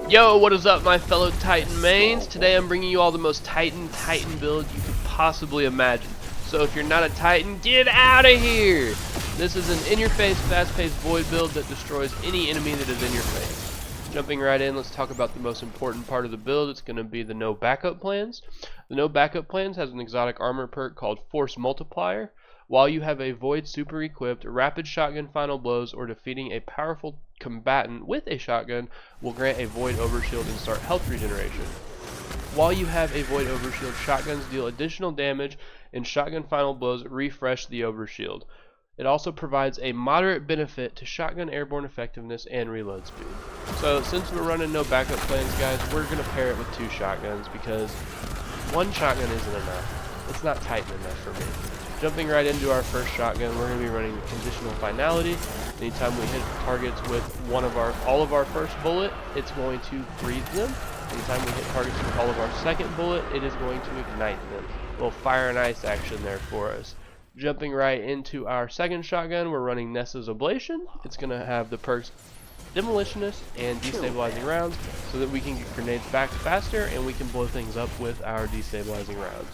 Yo, what is up, my fellow Titan mains? Today I'm bringing you all the most Titan build you could possibly imagine. So if you're not a Titan, get out of here! This is an in-your-face, fast-paced void build that destroys any enemy that is in your face. Jumping right in, let's talk about the most important part of the build. It's going to be the no backup plans. The no backup plans has an exotic armor perk called Force Multiplier. While you have a void super equipped, rapid shotgun final blows or defeating a powerful combatant with a shotgun will grant a void overshield and start health regeneration. While you have a void overshield, shotguns deal additional damage and shotgun final blows refresh the overshield. It also provides a moderate benefit to shotgun airborne effectiveness and reload speed. So since we're running no backup plans, guys, we're going to pair it with 2 shotguns because one shotgun isn't enough. It's not Titan enough for me. Jumping right into our first shotgun, we're going to be running the conditional finality. Anytime we hit targets with all of our first bullet, it's going to freeze them. Anytime we hit targets with all of our second bullet, it is going to ignite them. A little fire and ice action there for us. Jumping right into our second shotgun, we're running Nessa's Oblation. It's going to have the perks Demolitionist and Destabilizing Rounds so that we can get grenades back faster and we can blow things up with our Destabilizing Rounds.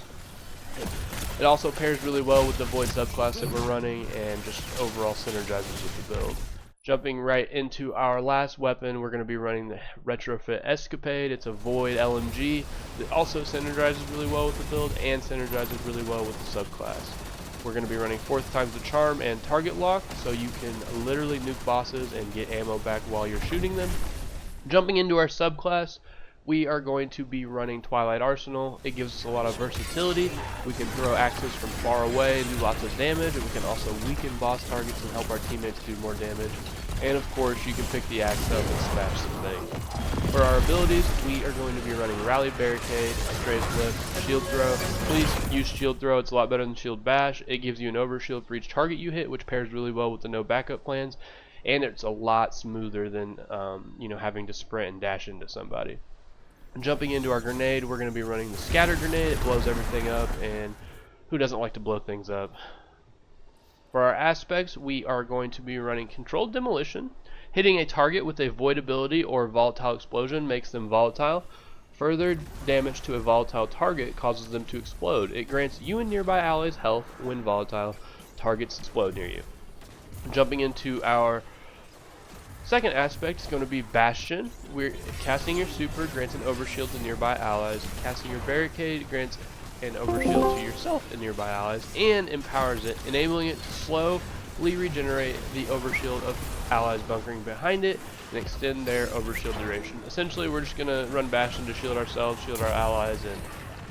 It also pairs really well with the Void subclass that we're running and just overall synergizes with the build. Jumping right into our last weapon, we're going to be running the Retrofit Escapade. It's a Void LMG that also synergizes really well with the build and synergizes really well with the subclass. We're going to be running 4th times the charm and target lock, so you can literally nuke bosses and get ammo back while you're shooting them. Jumping into our subclass, we are going to be running Twilight Arsenal. It gives us a lot of versatility. We can throw axes from far away, do lots of damage, and we can also weaken boss targets and help our teammates do more damage. And of course, you can pick the axe up and smash some things. For our abilities, we are going to be running Rally Barricade, Strafe Lift, Shield Throw. Please use Shield Throw, it's a lot better than Shield Bash. It gives you an overshield for each target you hit, which pairs really well with the no backup plans. And it's a lot smoother than having to sprint and dash into somebody. Jumping into our grenade, we're going to be running the Scatter Grenade. It blows everything up, and who doesn't like to blow things up? For our aspects, we are going to be running Controlled Demolition. Hitting a target with a Void ability or Volatile Explosion makes them volatile. Further damage to a volatile target causes them to explode. It grants you and nearby allies health when volatile targets explode near you. Jumping into our second aspect is going to be Bastion. We're casting your super grants an overshield to nearby allies. Casting your barricade grants an overshield to yourself and nearby allies, and empowers it, enabling it to slowly regenerate the overshield of allies bunkering behind it and extend their overshield duration. Essentially, we're just going to run Bastion to shield ourselves, shield our allies, and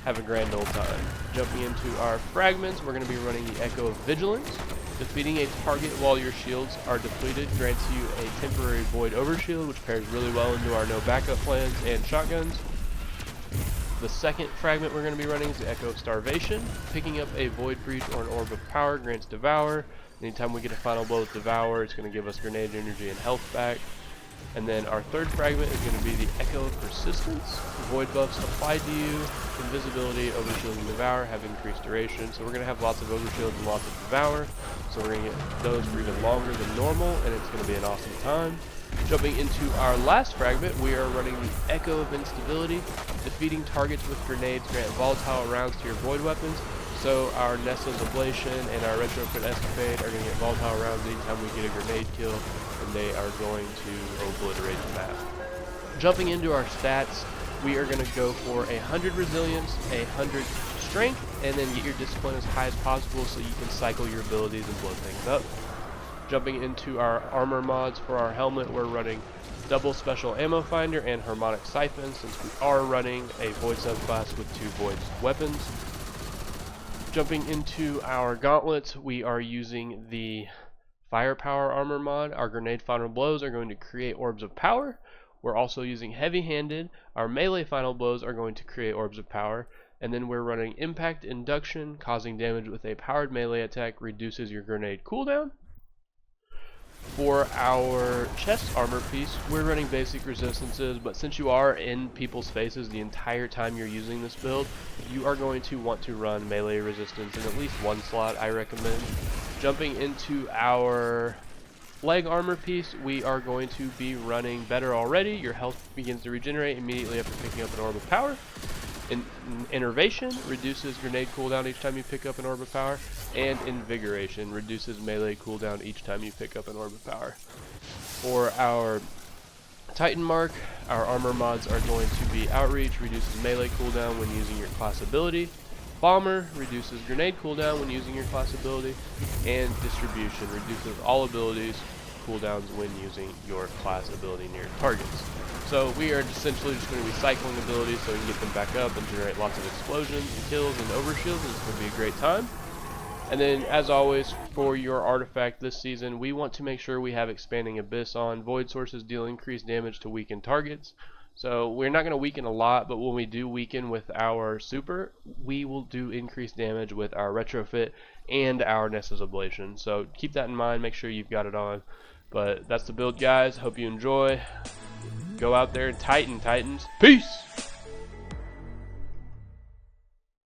have a grand old time. Jumping into our fragments, we're going to be running the Echo of Vigilance. Defeating a target while your shields are depleted grants you a temporary void overshield, which pairs really well into our no backup plans and shotguns. The second fragment we're going to be running is the Echo of Starvation. Picking up a Void Breach or an Orb of Power grants Devour. Anytime we get a final blow with Devour, it's going to give us grenade energy and health back. And then our third fragment is going to be the Echo of Persistence. Void buffs applied to you, invisibility, overshield, and Devour have increased duration. So we're going to have lots of overshields and lots of Devour. So we're going to get those for even longer than normal, and it's going to be an awesome time. Jumping into our last fragment, we are running the Echo of Instability. Defeating targets with grenades grant volatile rounds to your void weapons. So our Nessa's Oblation and our Retrofit Escapade are going to get volatile rounds anytime we get a grenade kill, and they are going to obliterate the map. Jumping into our stats, we are going to go for 100 resilience, 100 strength, and then get your discipline as high as possible so you can cycle your abilities and blow things up. Jumping into our armor mods, for our helmet, we're running Double Special Ammo Finder and Harmonic Siphon, since we are running a Void subclass with 2 Void weapons. Jumping into our gauntlets, we are using the Firepower armor mod. Our grenade final blows are going to create orbs of power. We're also using heavy-handed. Our melee final blows are going to create orbs of power. And then we're running Impact Induction. Causing damage with a powered melee attack reduces your grenade cooldown. For our chest armor piece, we're running basic resistances, but since you are in people's faces the entire time you're using this build, you are going to want to run melee resistance in at least one slot, I recommend. Jumping into our leg armor piece, we are going to be running better already. Your health begins to regenerate immediately after picking up an orb of power. Innervation reduces grenade cooldown each time you pick up an orb of power, and Invigoration reduces melee cooldown each time you pick up an orb of power. For our Titan mark, our armor mods are going to be Outreach, reduces melee cooldown when using your class ability. Bomber reduces grenade cooldown when using your class ability, and Distribution reduces all abilities cooldowns when using your class ability near targets. So we are essentially just going to be cycling abilities so we can get them back up and generate lots of explosions and kills and overshields, and it's going to be a great time. And then, as always, for your artifact this season, we want to make sure we have Expanding Abyss on. Void sources deal increased damage to weakened targets. So we're not going to weaken a lot, but when we do weaken with our super, we will do increased damage with our retrofit and our Nessus Oblation. So keep that in mind, make sure you've got it on. But that's the build, guys. Hope you enjoy. Go out there and Titans. Peace!